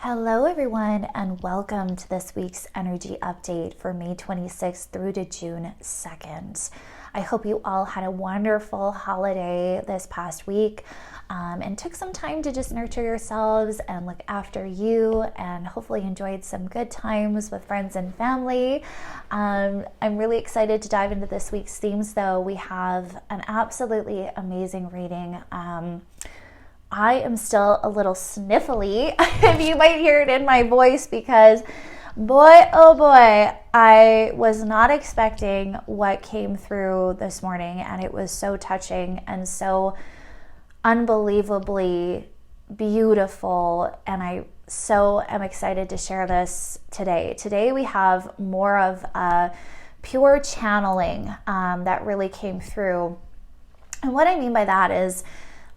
Hello everyone, and welcome to this week's energy update for May 26th through to June 2nd. I hope you all had a wonderful holiday this past week and took some time to just nurture yourselves and look after you, and hopefully enjoyed some good times with friends and family. I'm really excited to dive into this week's themes, though. We have an absolutely amazing reading. I am still a little sniffly, if you might hear it in my voice, because boy, oh boy, I was not expecting what came through this morning, and it was so touching and so unbelievably beautiful, and I so am excited to share this today. Today we have more of a pure channeling that really came through, and what I mean by that is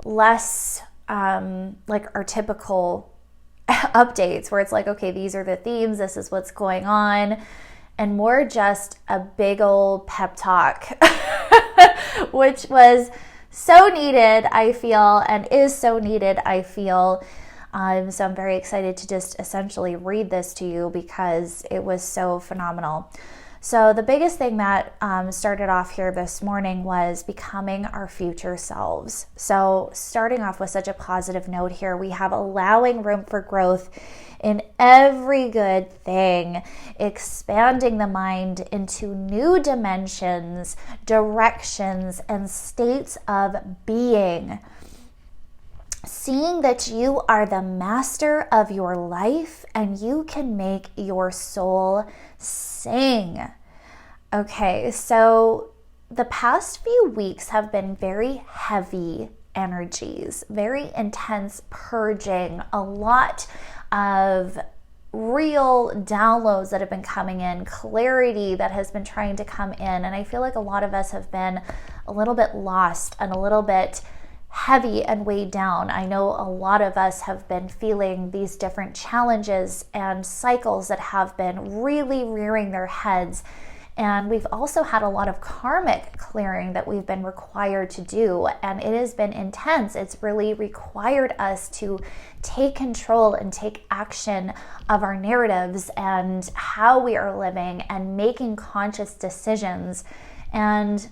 less like our typical updates where it's like, okay, these are the themes, this is what's going on, and more just a big old pep talk, which was so needed, I feel, and is so needed, I feel. So I'm very excited to just essentially read this to you because it was so phenomenal. So the biggest thing that started off here this morning was becoming our future selves. So starting off with such a positive note here, we have allowing room for growth in every good thing, expanding the mind into new dimensions, directions, and states of being. Seeing that you are the master of your life and you can make your soul sing. Okay, so the past few weeks have been very heavy energies, very intense purging, a lot of real downloads that have been coming in, clarity that has been trying to come in, and I feel like a lot of us have been a little bit lost and a little bit heavy and weighed down. I know a lot of us have been feeling these different challenges and cycles that have been really rearing their heads. And we've also had a lot of karmic clearing that we've been required to do. And it has been intense. It's really required us to take control and take action of our narratives and how we are living and making conscious decisions. And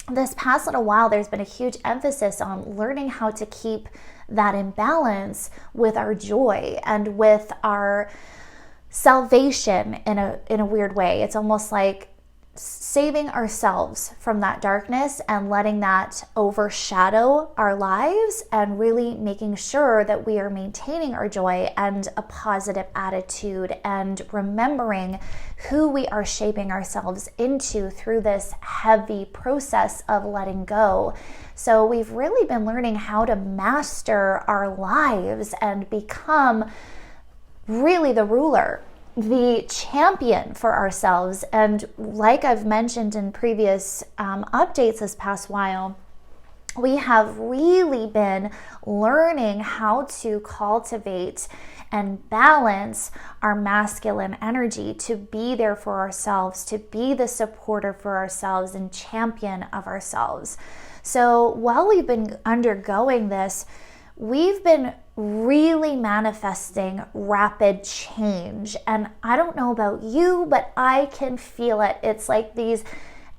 this past little while, there's been a huge emphasis on learning how to keep that in balance with our joy and with our salvation in a weird way. It's almost like saving ourselves from that darkness and letting that overshadow our lives, and really making sure that we are maintaining our joy and a positive attitude and remembering who we are shaping ourselves into through this heavy process of letting go. So we've really been learning how to master our lives and become really the ruler, the champion for ourselves. And like I've mentioned in previous updates this past while, we have really been learning how to cultivate and balance our masculine energy, to be there for ourselves, to be the supporter for ourselves and champion of ourselves. So while we've been undergoing this, we've been really manifesting rapid change. And I don't know about you, but I can feel it. It's like these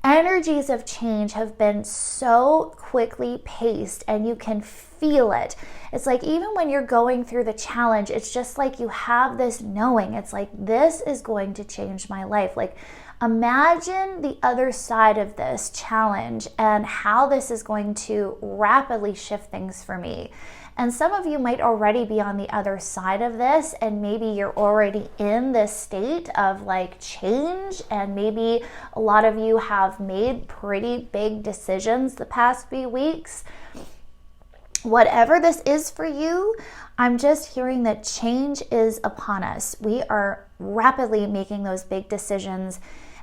energies of change have been so quickly paced, and you can feel it. It's like even when you're going through the challenge, it's just like you have this knowing. It's like, this is going to change my life. Like, imagine the other side of this challenge and how this is going to rapidly shift things for me. And some of you might already be on the other side of this, and maybe you're already in this state of like change, and maybe a lot of you have made pretty big decisions the past few weeks. Whatever this is for you, I'm just hearing that change is upon us. We are rapidly making those big decisions,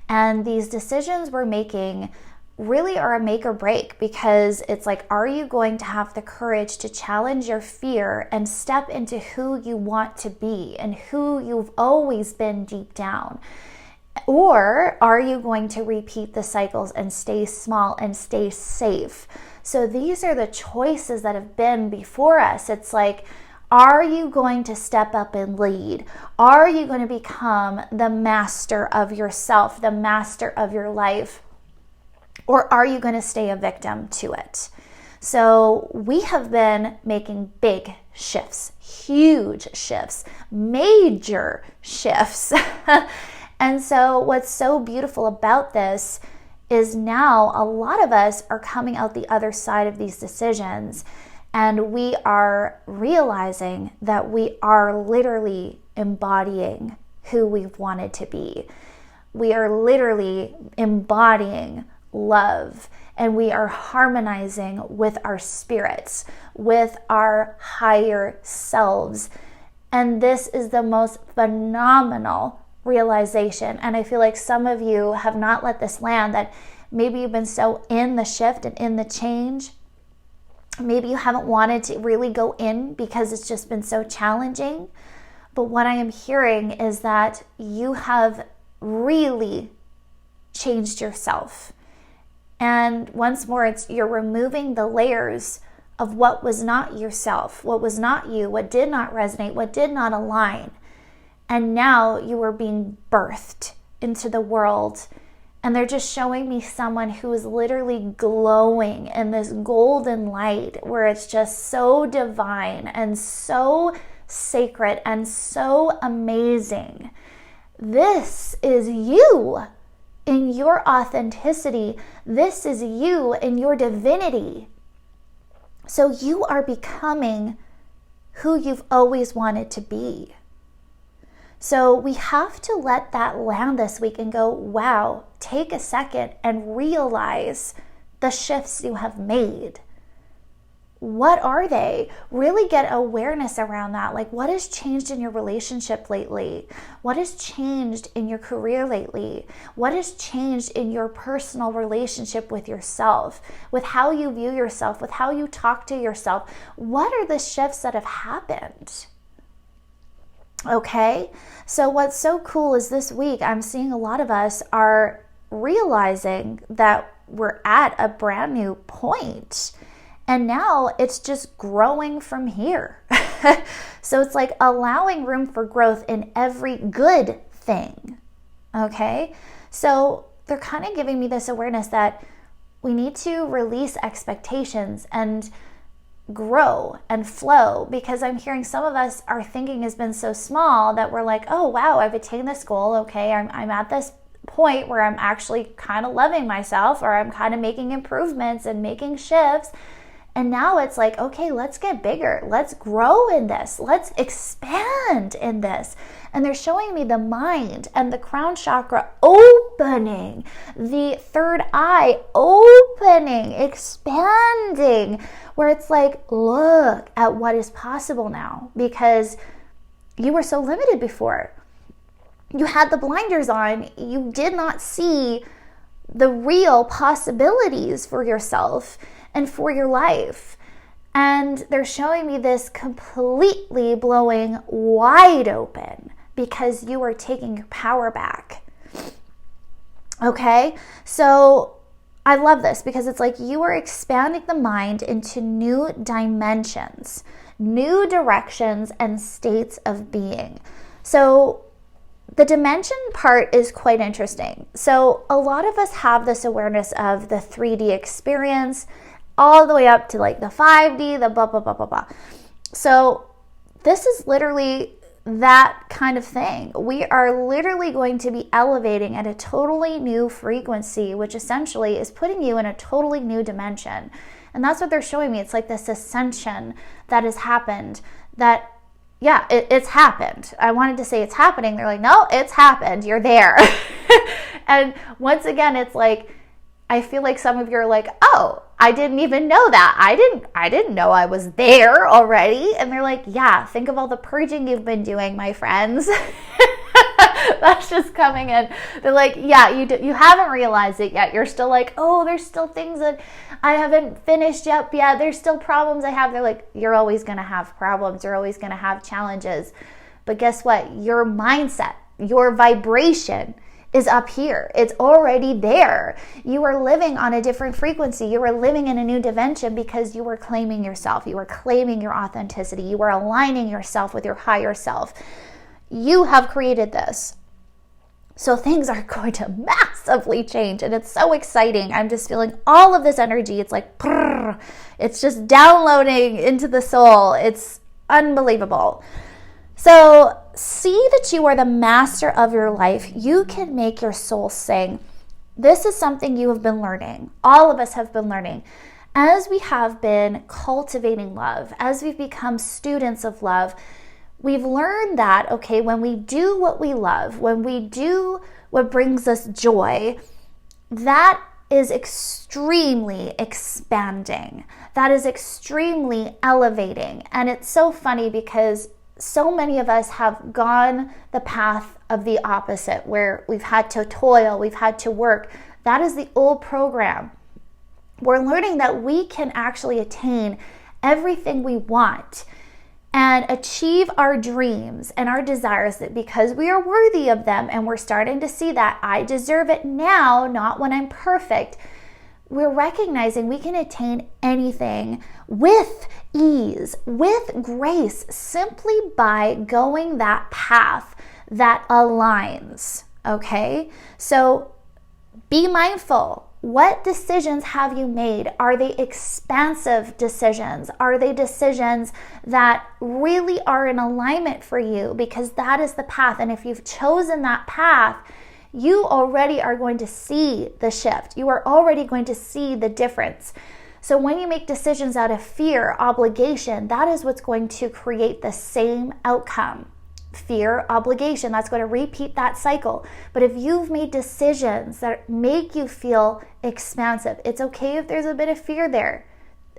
and these decisions we're making really are a make or break, because it's like, are you going to have the courage to challenge your fear and step into who you want to be and who you've always been deep down? Or are you going to repeat the cycles and stay small and stay safe? So these are the choices that have been before us. It's like, Are you going to step up and lead? Are you going to become the master of yourself, the master of your life? Or are you going to stay a victim to it? So we have been making big shifts, huge shifts, major shifts. And so what's so beautiful about this is now a lot of us are coming out the other side of these decisions, and we are realizing that we are literally embodying who we've wanted to be. We are literally embodying love, and we are harmonizing with our spirits, with our higher selves. And this is the most phenomenal realization. And I feel like some of you have not let this land, that maybe you've been so in the shift and in the change. Maybe you haven't wanted to really go in because it's just been so challenging. But what I am hearing is that you have really changed yourself. And once more, you're removing the layers of what was not yourself, what was not you, what did not resonate, what did not align. And now you are being birthed into the world. And they're just showing me someone who is literally glowing in this golden light, where it's just so divine and so sacred and so amazing. This is you in your authenticity. This is you in your divinity. So you are becoming who you've always wanted to be. So we have to let that land this week and go, wow, take a second and realize the shifts you have made. What are they? Really get awareness around that. Like, what has changed in your relationship lately? What has changed in your career lately? What has changed in your personal relationship with yourself, with how you view yourself, with how you talk to yourself? What are the shifts that have happened? Okay, so what's so cool is this week I'm seeing a lot of us are realizing that we're at a brand new point, and now it's just growing from here. So it's like allowing room for growth in every good thing. Okay, so they're kind of giving me this awareness that we need to release expectations and grow and flow, because I'm hearing some of us, our thinking has been so small that we're like, oh wow, I've attained this goal. Okay, I'm at this point where I'm actually kind of loving myself, or I'm kind of making improvements and making shifts. And now it's like, okay, let's get bigger. Let's grow in this. Let's expand in this. And they're showing me the mind and the crown chakra opening, the third eye opening, expanding, where it's like, look at what is possible now, because you were so limited before. You had the blinders on. You did not see the real possibilities for yourself and for your life. And they're showing me this completely blowing wide open, because you are taking your power back. Okay, so I love this, because it's like you are expanding the mind into new dimensions, new directions, and states of being. So the dimension part is quite interesting. So a lot of us have this awareness of the 3D experience, all the way up to like the 5D, the blah, blah, blah, blah, blah. So this is literally that kind of thing. We are literally going to be elevating at a totally new frequency, which essentially is putting you in a totally new dimension. And that's what they're showing me. It's like this ascension that has happened, that, yeah, it's happened. I wanted to say it's happening. They're like, no, it's happened. You're there. And once again, it's like, I feel like some of you are like, oh, I didn't even know that. I didn't know I was there already. And they're like, yeah, think of all the purging you've been doing, my friends. That's just coming in. They're like, yeah, you haven't realized it yet. You're still like, oh, there's still things that I haven't finished up yet. There's still problems I have. They're like, you're always going to have problems. You're always going to have challenges. But guess what? Your mindset, your vibration is up here. It's already there. You are living on a different frequency. You are living in a new dimension because you are claiming yourself. You are claiming your authenticity. You are aligning yourself with your higher self. You have created this. So things are going to massively change, and it's so exciting. I'm just feeling all of this energy. It's like, it's just downloading into the soul. It's unbelievable. So see that you are the master of your life. You can make your soul sing. This is something you have been learning. All of us have been learning. As we have been cultivating love, as we've become students of love, we've learned that, okay, when we do what we love, when we do what brings us joy, that is extremely expanding. That is extremely elevating. And it's so funny because so many of us have gone the path of the opposite, where we've had to toil, we've had to work. That is the old program. We're learning that we can actually attain everything we want and achieve our dreams and our desires because we are worthy of them. And we're starting to see that I deserve it now, not when I'm perfect. We're recognizing we can attain anything with ease, with grace, simply by going that path that aligns, okay? So be mindful. What decisions have you made? Are they expansive decisions? Are they decisions that really are in alignment for you? Because that is the path. And if you've chosen that path, you already are going to see the shift. You are already going to see the difference. So when you make decisions out of fear, obligation, that is what's going to create the same outcome. Fear, obligation, that's going to repeat that cycle. But if you've made decisions that make you feel expansive, it's okay if there's a bit of fear there,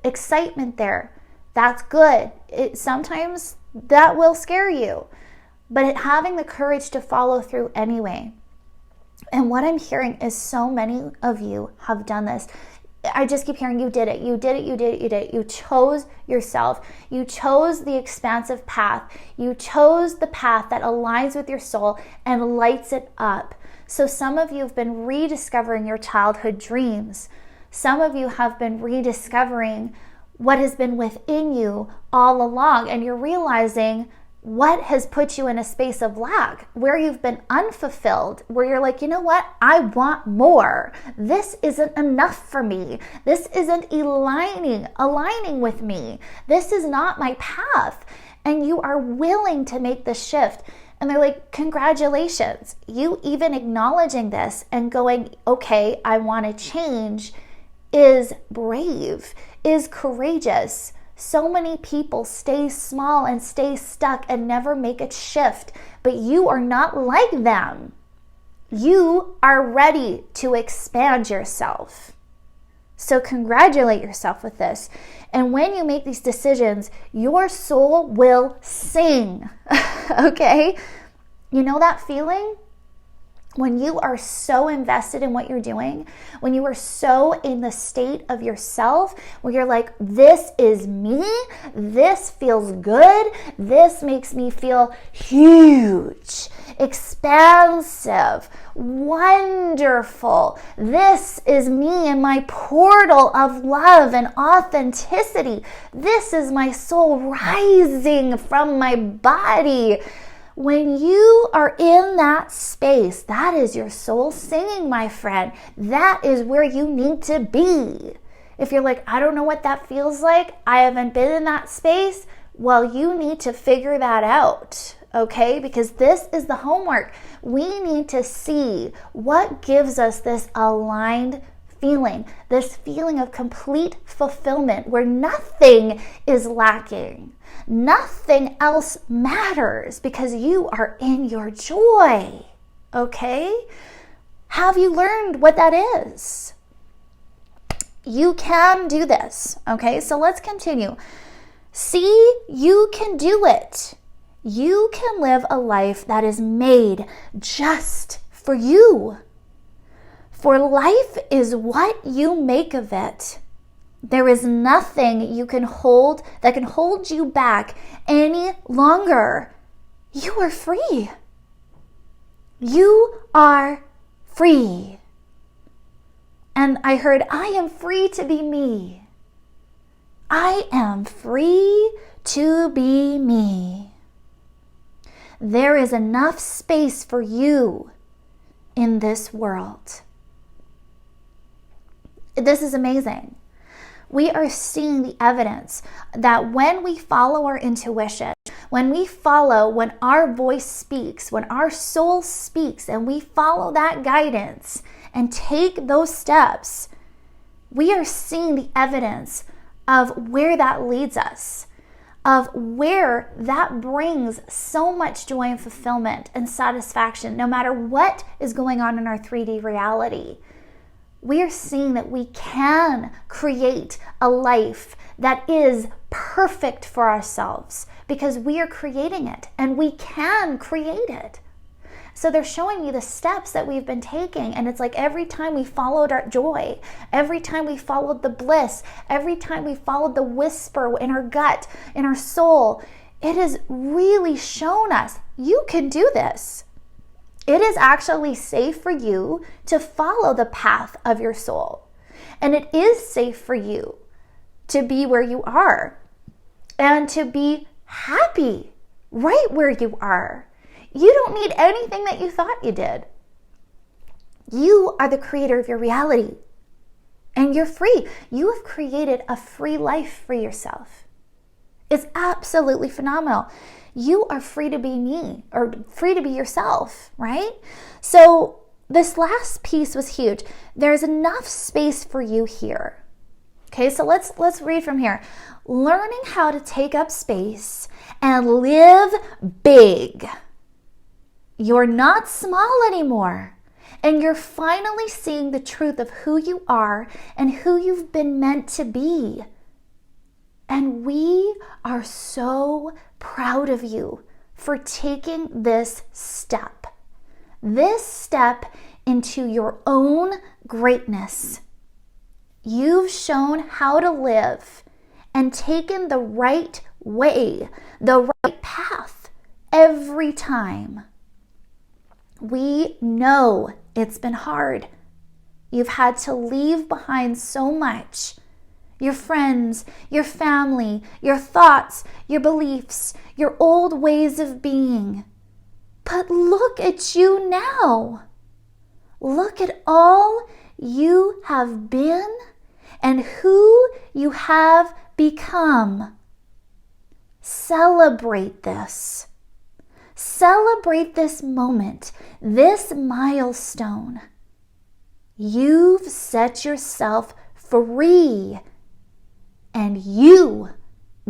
excitement there. That's good. Sometimes that will scare you, but having the courage to follow through anyway. And what I'm hearing is so many of you have done this. I just keep hearing you did it, you did it, you did it, you did it. You chose yourself. You chose the expansive path. You chose the path that aligns with your soul and lights it up. So some of you have been rediscovering your childhood dreams. Some of you have been rediscovering what has been within you all along, and you're realizing what has put you in a space of lack, where you've been unfulfilled, where you're like, you know what? I want more. This isn't enough for me. This isn't aligning with me. This is not my path. And you are willing to make the shift. And they're like, congratulations. You even acknowledging this and going, okay, I want to change, is brave, is courageous. So many people stay small and stay stuck and never make a shift, but you are not like them. You are ready to expand yourself. So congratulate yourself with this. And when you make these decisions, your soul will sing, okay? You know that feeling? When you are so invested in what you're doing, when you are so in the state of yourself, where you're like, this is me, this feels good, this makes me feel huge, expansive, wonderful. This is me in my portal of love and authenticity. This is my soul rising from my body. When you are in that space, that is your soul singing, my friend. That is where you need to be. If you're like, I don't know what that feels like, I haven't been in that space, well, you need to figure that out, okay? Because this is the homework. We need to see what gives us this aligned feeling, this feeling of complete fulfillment where nothing is lacking. Nothing else matters because you are in your joy, okay? Have you learned what that is? You can do this, okay? So let's continue. See, you can do it. You can live a life that is made just for you. For life is what you make of it. There is nothing you can hold that can hold you back any longer. You are free. You are free. And I heard, I am free to be me. I am free to be me. There is enough space for you in this world. This is amazing. We are seeing the evidence that when we follow our intuition, when our voice speaks, when our soul speaks, and we follow that guidance and take those steps, we are seeing the evidence of where that leads us, of where that brings so much joy and fulfillment and satisfaction, no matter what is going on in our 3D reality. We are seeing that we can create a life that is perfect for ourselves because we are creating it and we can create it. So they're showing me the steps that we've been taking, and it's like every time we followed our joy, every time we followed the bliss, every time we followed the whisper in our gut, in our soul, it has really shown us, you can do this. It is actually safe for you to follow the path of your soul. And it is safe for you to be where you are and to be happy right where you are. You don't need anything that you thought you did. You are the creator of your reality and you're free. You have created a free life for yourself. It's absolutely phenomenal. You are free to be me, or free to be yourself, right? So this last piece was huge. There's enough space for you here. Okay, so let's read from here. Learning how to take up space and live big. You're not small anymore, and you're finally seeing the truth of who you are and who you've been meant to be. And we are so proud of you for taking this step into your own greatness. You've shown how to live and taken the right way, the right path every time. We know it's been hard. You've had to leave behind so much. Your friends, your family, your thoughts, your beliefs, your old ways of being. But look at you now. Look at all you have been and who you have become. Celebrate this. Celebrate this moment, this milestone. You've set yourself free. And you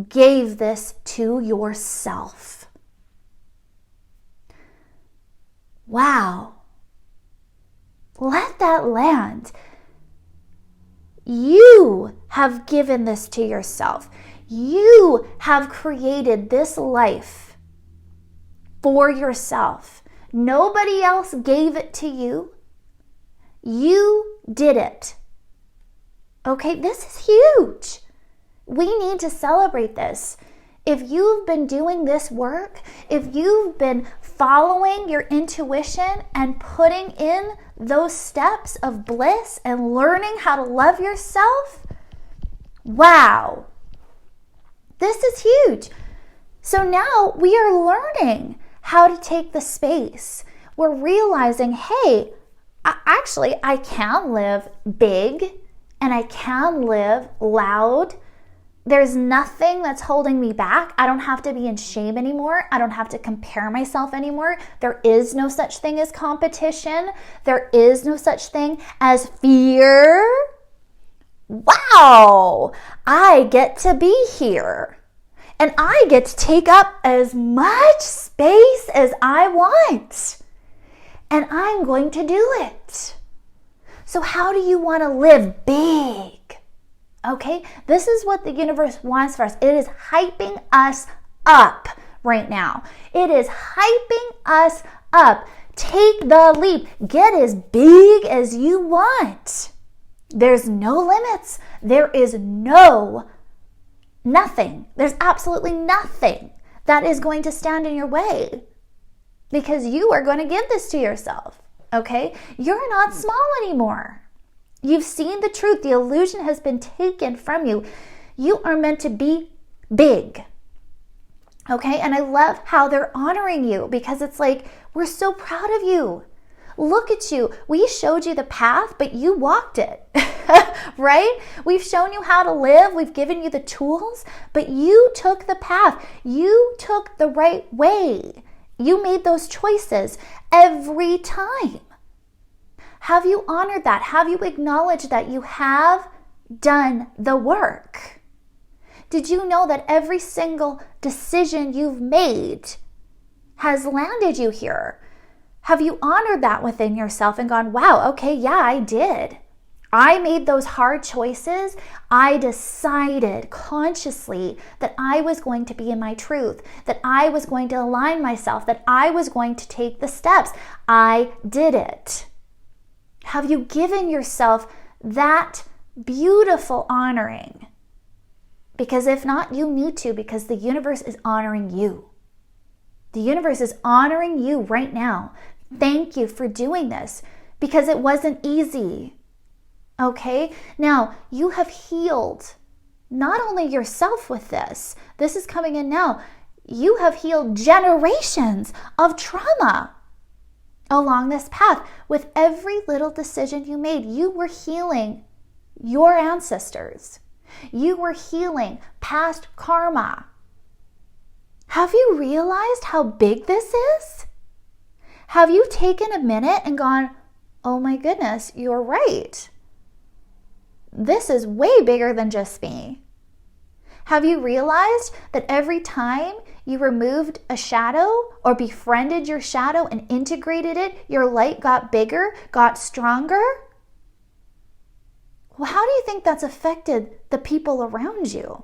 gave this to yourself. Wow. Let that land. You have given this to yourself. You have created this life for yourself. Nobody else gave it to you. You did it. Okay, this is huge. We need to celebrate this. If you've been doing this work, if you've been following your intuition and putting in those steps of bliss and learning how to love yourself, wow, this is huge. So now we are learning how to take the space. We're realizing, hey, I can live big and I can live loud. There's nothing that's holding me back. I don't have to be in shame anymore. I don't have to compare myself anymore. There is no such thing as competition. There is no such thing as fear. Wow, I get to be here. And I get to take up as much space as I want. And I'm going to do it. So how do you want to live big? Okay, this is what the universe wants for us. It is hyping us up right now. It is hyping us up. Take the leap. Get as big as you want. There's no limits. There is nothing. There's absolutely nothing that is going to stand in your way because you are going to give this to yourself. okay? You're not small anymore. You've seen the truth. The illusion has been taken from you. You are meant to be big, okay? And I love how they're honoring you, because it's like, we're so proud of you. Look at you. We showed you the path, but you walked it, right? We've shown you how to live. We've given you the tools, but you took the path. You took the right way. You made those choices every time. Have you honored that? Have you acknowledged that you have done the work? Did you know that every single decision you've made has landed you here? Have you honored that within yourself and gone, wow, okay, yeah, I did. I made those hard choices. I decided consciously that I was going to be in my truth, that I was going to align myself, that I was going to take the steps. I did it. Have you given yourself that beautiful honoring? Because if not, you need to, because the universe is honoring you. The universe is honoring you right now. Thank you for doing this, because it wasn't easy. Okay? Now, you have healed not only yourself with this. This is coming in now. You have healed generations of trauma along this path. With every little decision you made, you were healing your ancestors. You were healing past karma. Have you realized how big this is? Have you taken a minute and gone, oh my goodness, you're right. This is way bigger than just me. Have you realized that every time you removed a shadow or befriended your shadow and integrated it, your light got bigger, got stronger? Well, how do you think that's affected the people around you?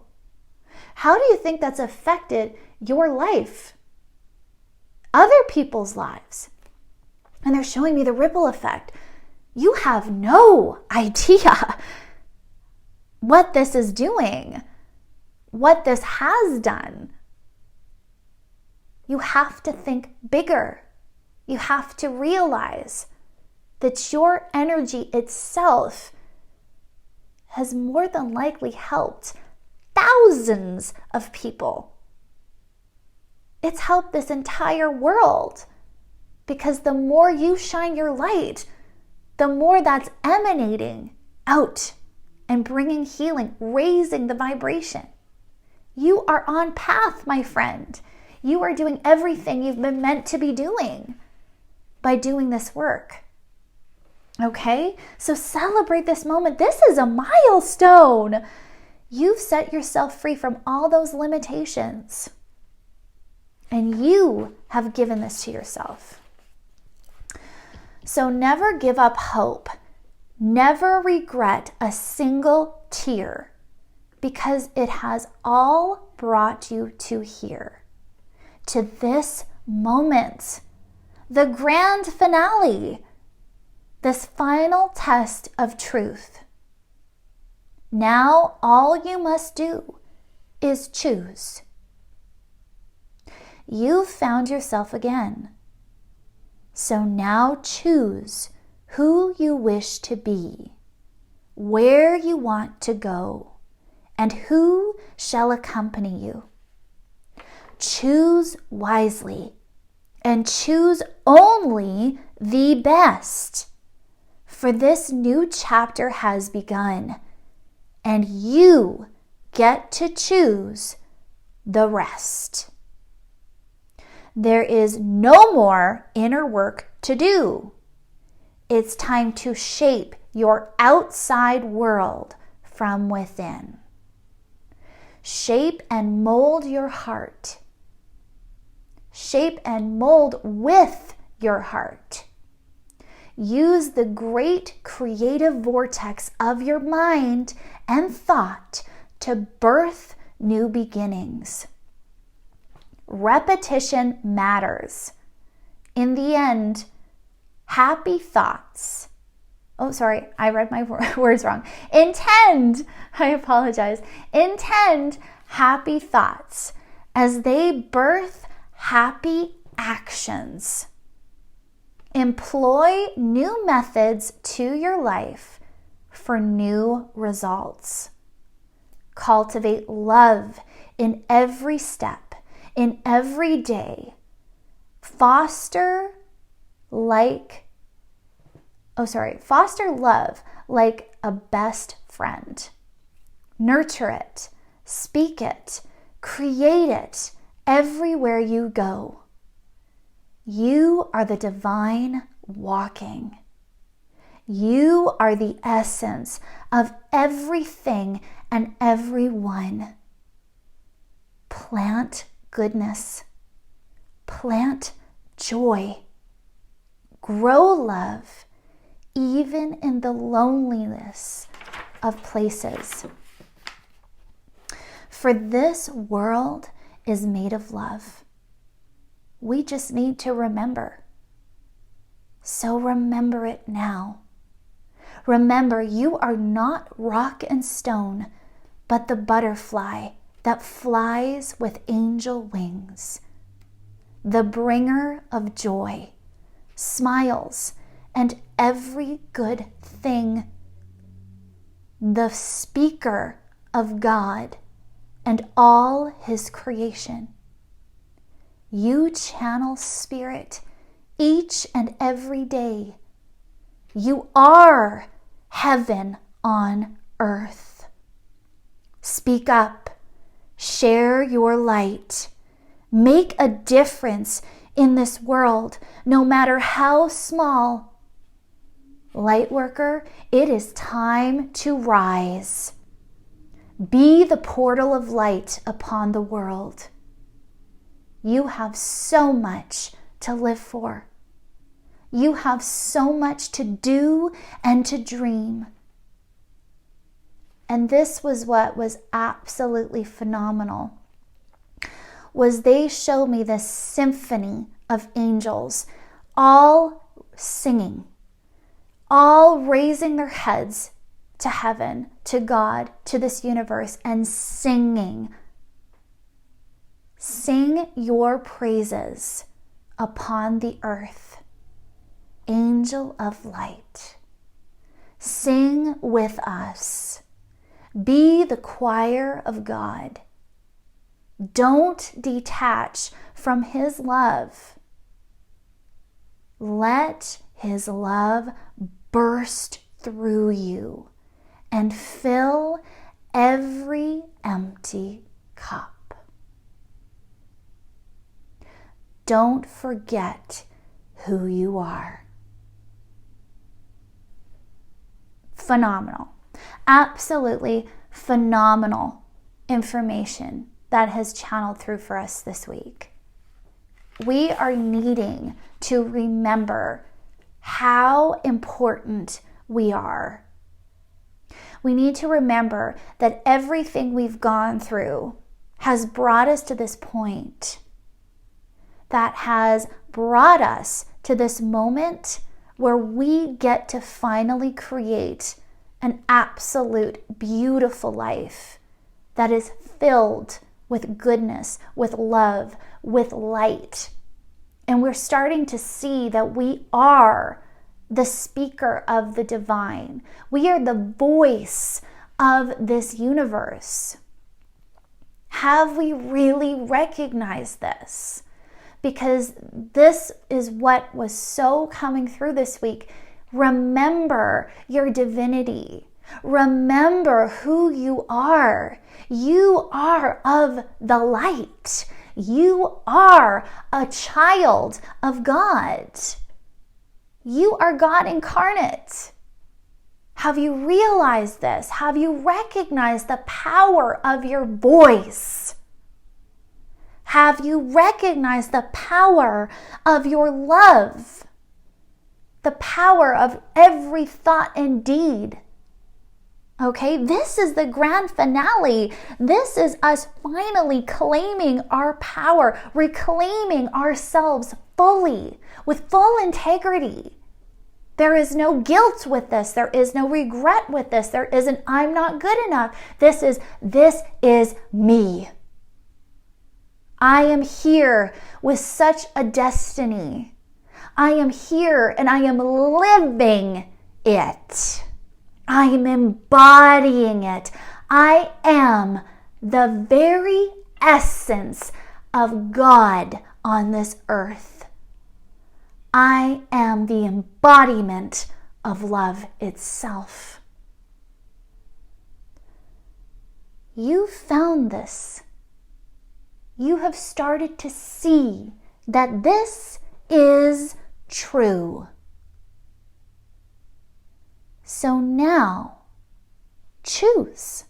How do you think that's affected your life? Other people's lives? And they're showing me the ripple effect. You have no idea what this is doing, what this has done. You have to think bigger. You have to realize that your energy itself has more than likely helped thousands of people. It's helped this entire world, because the more you shine your light, the more that's emanating out and bringing healing, raising the vibration. You are on path, my friend. You are doing everything you've been meant to be doing by doing this work. Okay? So celebrate this moment. This is a milestone. You've set yourself free from all those limitations. And you have given this to yourself. So never give up hope. Never regret a single tear, because it has all brought you to here, to this moment, the grand finale, this final test of truth. Now all you must do is choose. You've found yourself again. So now choose who you wish to be, where you want to go, and who shall accompany you. Choose wisely, and choose only the best, for this new chapter has begun, and you get to choose the rest. There is no more inner work to do. It's time to shape your outside world from within. Shape and mold your heart. Shape and mold with your heart. Use the great creative vortex of your mind and thought to birth new beginnings. Repetition matters. In the end, happy thoughts. Oh, sorry, I read my words wrong. Intend happy thoughts as they birth happy actions. Employ new methods to your life for new results. Cultivate love in every step, in every day. Foster love like a best friend. Nurture it, speak it, create it everywhere you go. You are the divine walking. You are the essence of everything and everyone. Plant goodness. Plant joy. Grow love, even in the loneliness of places. For this world is made of love. We just need to remember. So remember it now. Remember, you are not rock and stone, but the butterfly that flies with angel wings, the bringer of joy, smiles, and every good thing, the speaker of God and all his creation. You channel spirit each and every day. You are heaven on earth. Speak up, share your light, make a difference in this world, no matter how small. Lightworker, it is time to rise. Be the portal of light upon the world. You have so much to live for. You have so much to do and to dream. And this was what was absolutely phenomenal, was they showed me this symphony of angels, all singing, all raising their heads to heaven, to God, to this universe, and singing. Sing your praises upon the earth. Angel of light, sing with us. Be the choir of God. Don't detach from his love. Let his love burst through you and fill every empty cup. Don't forget who you are. Phenomenal. Absolutely phenomenal information that has channeled through for us this week. We are needing to remember how important we are. We need to remember that everything we've gone through has brought us to this point, that has brought us to this moment where we get to finally create an absolute beautiful life that is filled with goodness, with love, with light. And we're starting to see that we are the speaker of the divine. We are the voice of this universe. Have we really recognized this? Because this is what was so coming through this week. Remember your divinity. Remember who you are. You are of the light. You are a child of God. You are God incarnate. Have you realized this? Have you recognized the power of your voice? Have you recognized the power of your love? The power of every thought and deed? Okay, this is the grand finale. This is us finally claiming our power, reclaiming ourselves fully, with full integrity. There is no guilt with this. There is no regret with this. There isn't, I'm not good enough. This is me. I am here with such a destiny. I am here and I am living it. I am embodying it. I am the very essence of God on this earth. I am the embodiment of love itself. You found this. You have started to see that this is true. So now, choose.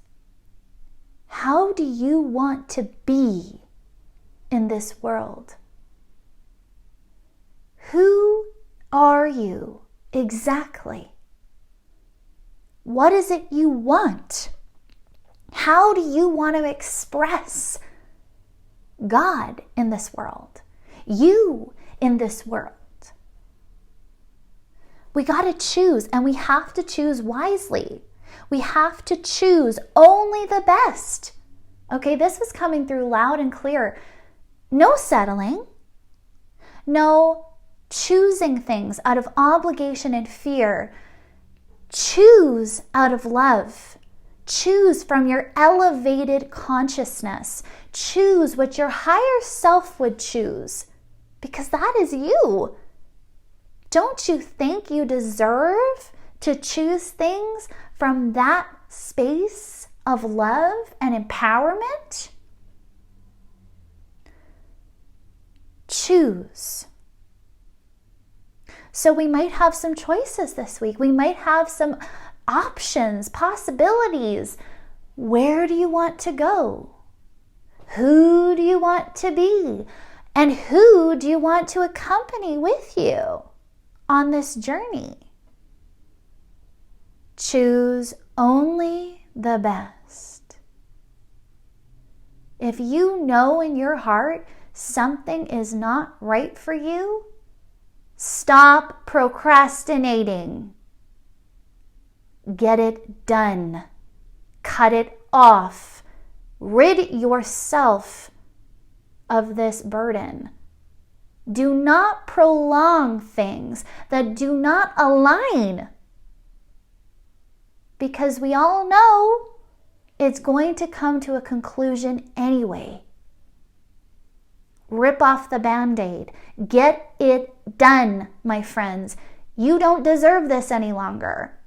How do you want to be in this world? Who are you exactly? What is it you want? How do you want to express God in this world? You in this world? We got to choose, and we have to choose wisely. We have to choose only the best. Okay, this was coming through loud and clear. No settling. No choosing things out of obligation and fear. Choose out of love. Choose from your elevated consciousness. Choose what your higher self would choose, because that is you. Don't you think you deserve to choose things from that space of love and empowerment? Choose. So we might have some choices this week. We might have some options, possibilities. Where do you want to go? Who do you want to be? And who do you want to accompany with you on this journey? Choose only the best. If you know in your heart something is not right for you, stop procrastinating. Get it done. Cut it off. Rid yourself of this burden. Do not prolong things that do not align, because we all know it's going to come to a conclusion anyway. Rip off the Band-Aid. Get it done, my friends. You don't deserve this any longer.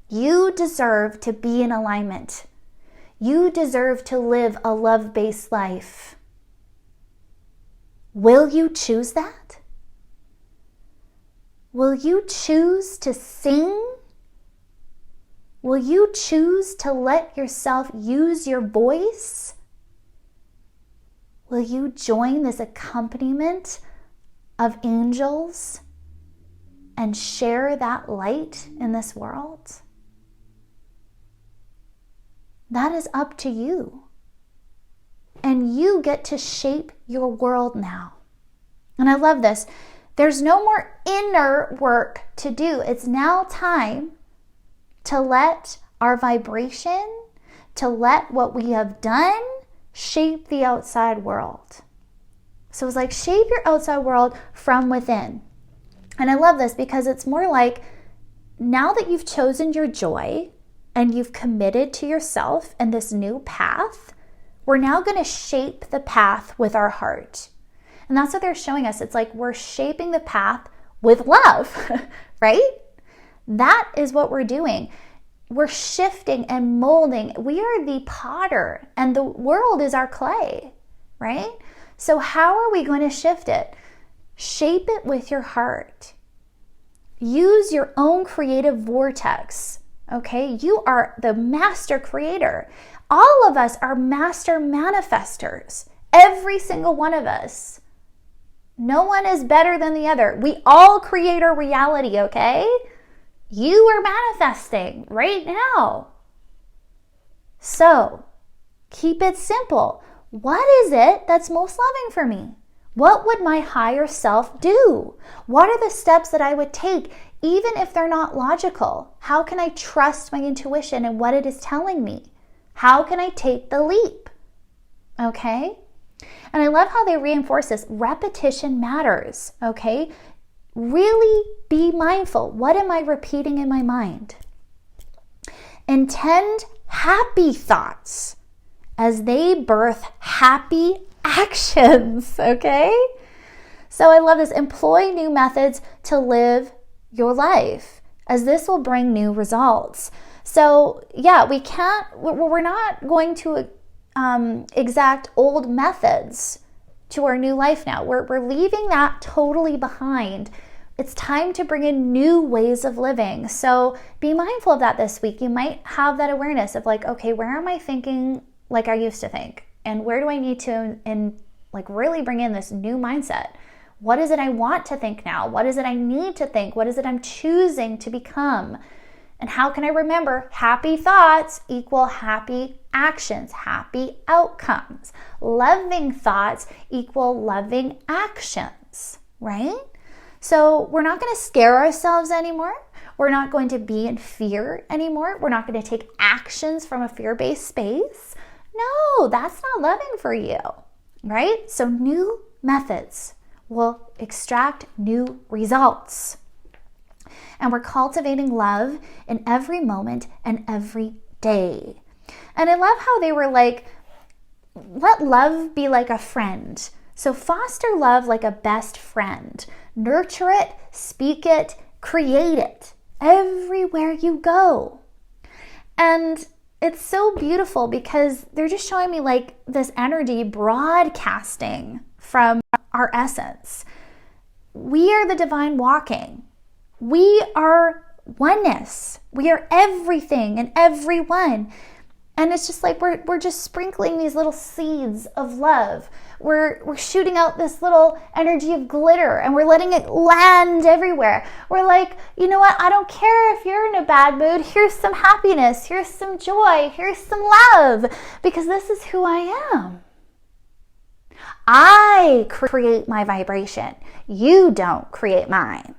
You deserve to be in alignment. You deserve to live a love-based life. Will you choose that? Will you choose to sing? Will you choose to let yourself use your voice? Will you join this accompaniment of angels and share that light in this world? That is up to you. And you get to shape your world now. And I love this. There's no more inner work to do. It's now time to let our vibration, to let what we have done shape the outside world. So it's like, shape your outside world from within. And I love this because it's more like, now that you've chosen your joy and you've committed to yourself and this new path, we're now going to shape the path with our heart. And that's what they're showing us. It's like we're shaping the path with love, right? That is what we're doing. We're shifting and molding. We are the potter and the world is our clay, right? So how are we going to shift it? Shape it with your heart. Use your own creative vortex, okay? You are the master creator. All of us are master manifestors. Every single one of us. No one is better than the other. We all create our reality, okay? You are manifesting right now. So, keep it simple. What is it that's most loving for me? What would my higher self do? What are the steps that I would take, even if they're not logical? How can I trust my intuition and what it is telling me? How can I take the leap? Okay? And I love how they reinforce this. Repetition matters, okay? really be mindful. What am I repeating in my mind? Intend happy thoughts as they birth happy actions, okay? So I love this. Employ new methods to live your life, as this will bring new results. So yeah, we're not going to exact old methods to our new life now. We're leaving that totally behind. It's time to bring in new ways of living. So be mindful of that this week. You might have that awareness of like, okay, where am I thinking like I used to think? And where do I need to really bring in this new mindset? What is it I want to think now? What is it I need to think? What is it I'm choosing to become? And how can I remember happy thoughts equal happy actions, happy outcomes? Loving thoughts equal loving actions, right? So we're not going to scare ourselves anymore. We're not going to be in fear anymore. We're not going to take actions from a fear-based space. No, that's not loving for you, right? So new methods will extract new results. And we're cultivating love in every moment and every day. And I love how they were like, let love be like a friend. So foster love like a best friend. Nurture it, speak it, create it everywhere you go. And it's so beautiful because they're just showing me like this energy broadcasting from our essence. We are the divine walking. We are oneness. We are everything and everyone. And it's just like we're just sprinkling these little seeds of love. We're shooting out this little energy of glitter and we're letting it land everywhere. We're like, you know what? I don't care if you're in a bad mood. Here's some happiness. Here's some joy. Here's some love. Because this is who I am. I create my vibration. You don't create mine.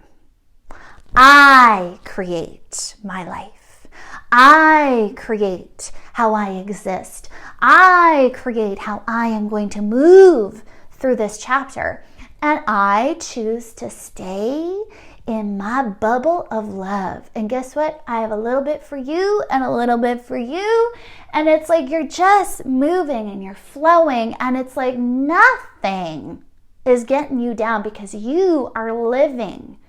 I create my life. I create how I exist. I create how I am going to move through this chapter. And I choose to stay in my bubble of love. And guess what? I have a little bit for you and a little bit for you. And it's like you're just moving and you're flowing. And it's like nothing is getting you down because you are living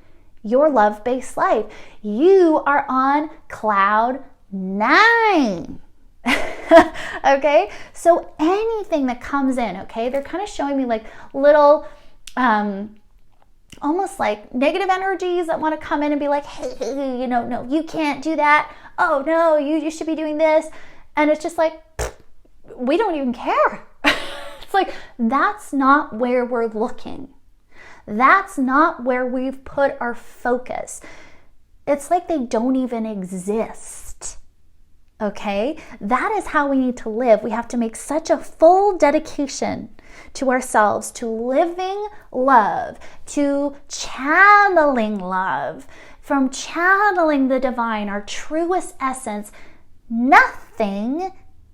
your love-based life. You are on cloud 9. Okay, so anything that comes in, okay, they're kind of showing me like little almost like negative energies that want to come in and be like, hey, no, you can't do that. Oh no, you should be doing this. And it's just like, we don't even care. It's like, that's not where we're looking. That's not where we've put our focus. It's like they don't even exist. Okay? That is how we need to live. We have to make such a full dedication to ourselves, to living love, to channeling love, from channeling the divine, our truest essence. Nothing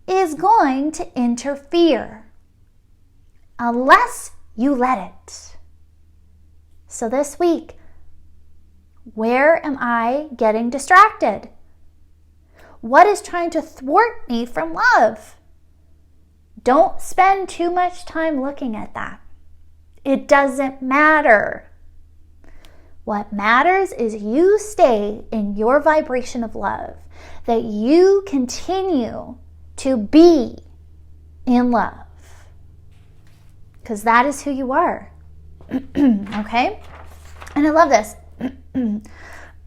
is going to interfere unless you let it. So this week, where am I getting distracted? What is trying to thwart me from love? Don't spend too much time looking at that. It doesn't matter. What matters is you stay in your vibration of love, that you continue to be in love, because that is who you are. Okay? And I love this.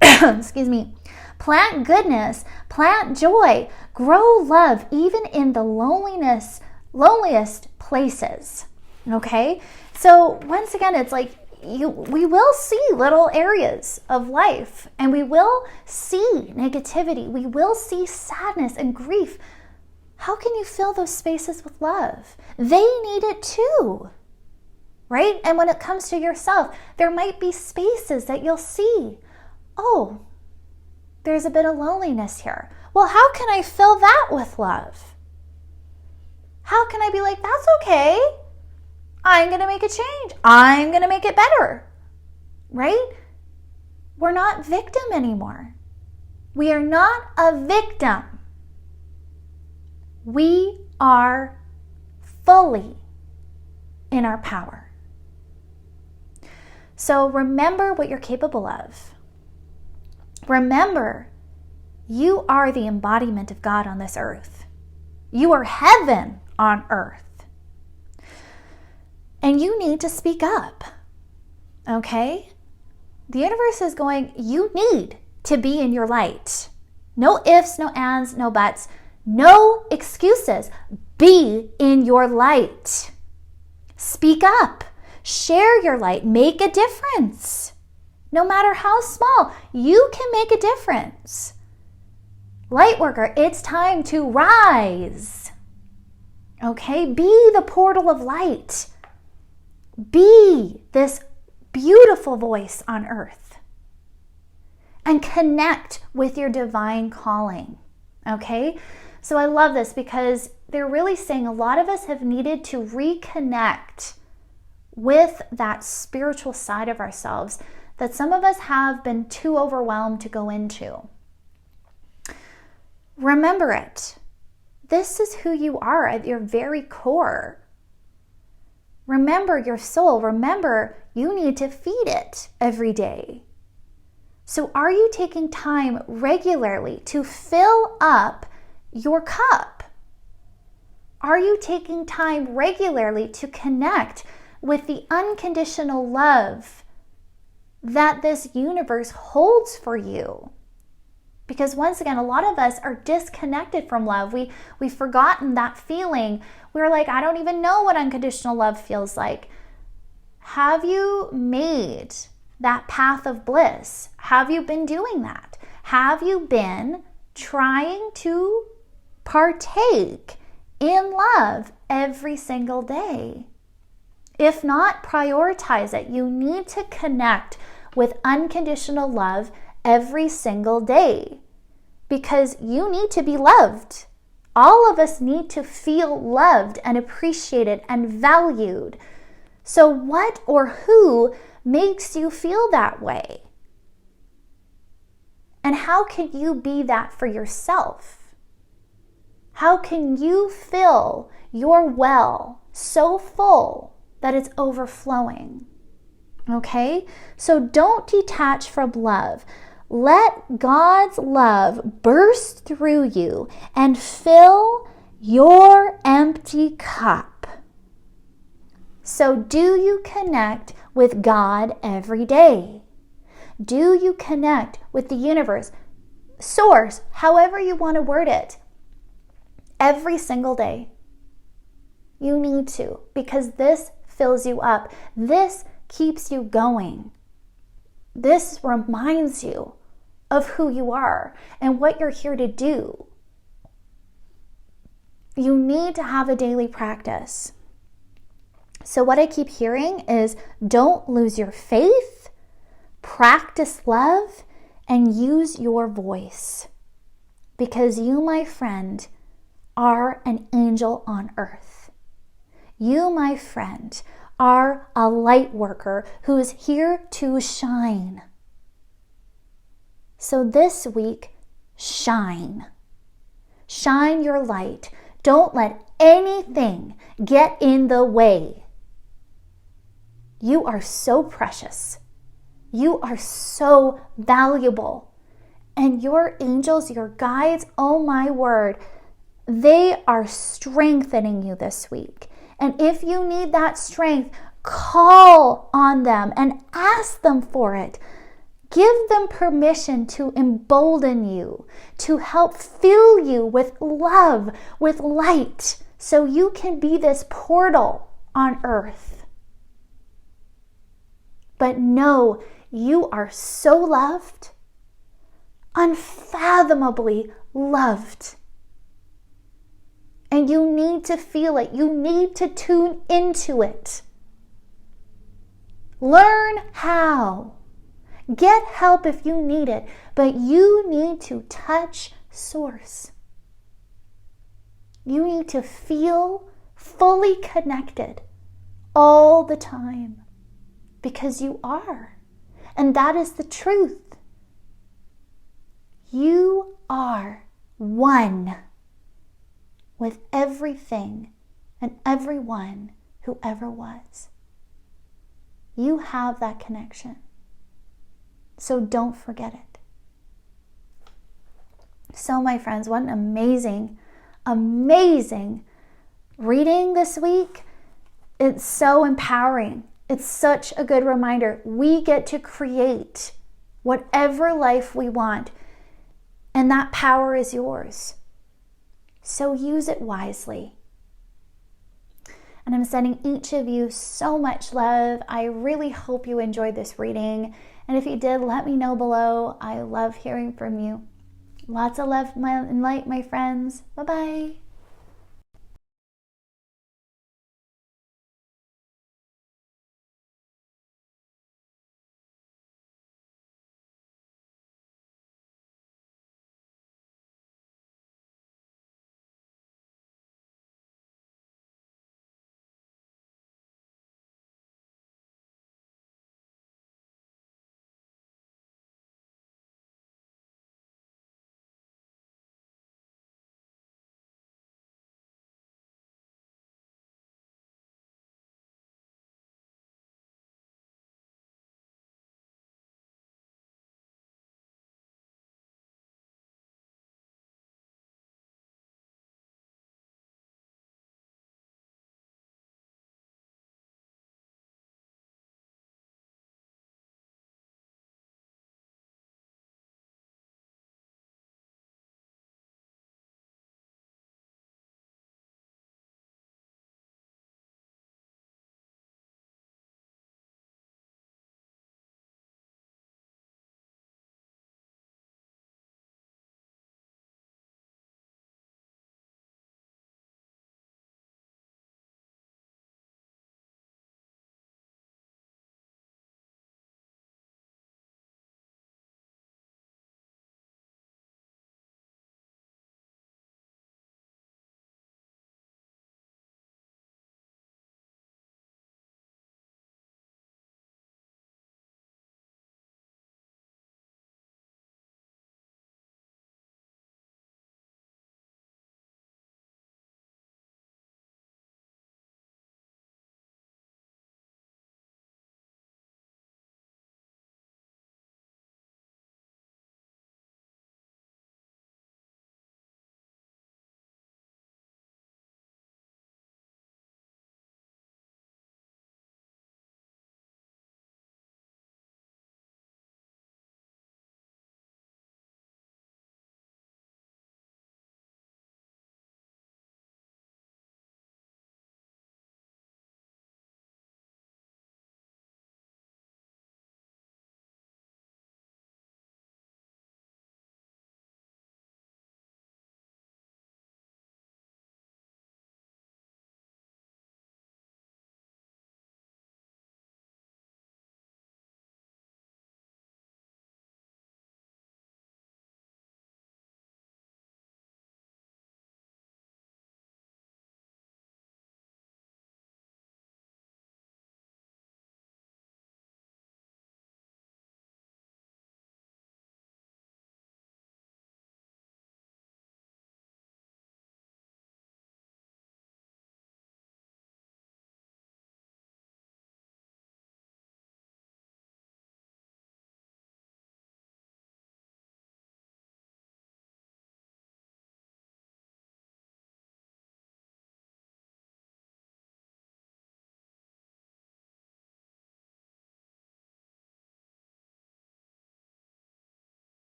Excuse me. Plant goodness, plant joy, grow love, even in the loneliest places. Okay? So once again, it's like we will see little areas of life, and we will see negativity. We will see sadness and grief. How can you fill those spaces with love? They need it too. Right? And when it comes to yourself, there might be spaces that you'll see, oh, there's a bit of loneliness here. Well, how can I fill that with love? How can I be like, that's okay. I'm going to make a change. I'm going to make it better. Right? We're not victim anymore. We are not a victim. We are fully in our power. So remember what you're capable of. Remember, you are the embodiment of God on this earth. You are heaven on earth. And you need to speak up, okay? The universe is going, you need to be in your light. No ifs, no ands, no buts, no excuses. Be in your light. Speak up. Share your light. Make a difference. No matter how small, you can make a difference. Light worker, it's time to rise. Okay? Be the portal of light. Be this beautiful voice on earth. And connect with your divine calling. Okay? So I love this because they're really saying a lot of us have needed to reconnect with that spiritual side of ourselves that some of us have been too overwhelmed to go into. Remember it. This is who you are at your very core. Remember your soul. Remember, you need to feed it every day. So are you taking time regularly to fill up your cup? Are you taking time regularly to connect with the unconditional love that this universe holds for you? Because once again, a lot of us are disconnected from love. We've forgotten that feeling. We're like, I don't even know what unconditional love feels like. Have you made that path of bliss? Have you been doing that? Have you been trying to partake in love every single day? If not, prioritize it. You need to connect with unconditional love every single day because you need to be loved. All of us need to feel loved and appreciated and valued. So what or who makes you feel that way? And how can you be that for yourself? How can you fill your well so full that it's overflowing? Okay? So don't detach from love. Let God's love burst through you and fill your empty cup. So do you connect with God every day? Do you connect with the universe, source, however you want to word it, every single day? You need to, because this fills you up. This keeps you going. This reminds you of who you are and what you're here to do. You need to have a daily practice. So what I keep hearing is don't lose your faith, practice love, and use your voice. Because you, my friend, are an angel on earth. You, my friend, are a light worker who is here to shine. So this week, shine. Shine your light. Don't let anything get in the way. You are so precious. You are so valuable. And your angels, your guides, oh my word, they are strengthening you this week. And if you need that strength, call on them and ask them for it. Give them permission to embolden you, to help fill you with love, with light, so you can be this portal on earth. But know you are so loved, unfathomably loved. And you need to feel it. You need to tune into it. Learn how. Get help if you need it, but you need to touch source. You need to feel fully connected all the time because you are. And that is the truth. You are one with everything and everyone who ever was. You have that connection. So don't forget it. So my friends, what an amazing, amazing reading this week. It's so empowering. It's such a good reminder. We get to create whatever life we want, and that power is yours. So use it wisely. And I'm sending each of you so much love. I really hope you enjoyed this reading. And if you did, let me know below. I love hearing from you. Lots of love and light, my friends. Bye-bye.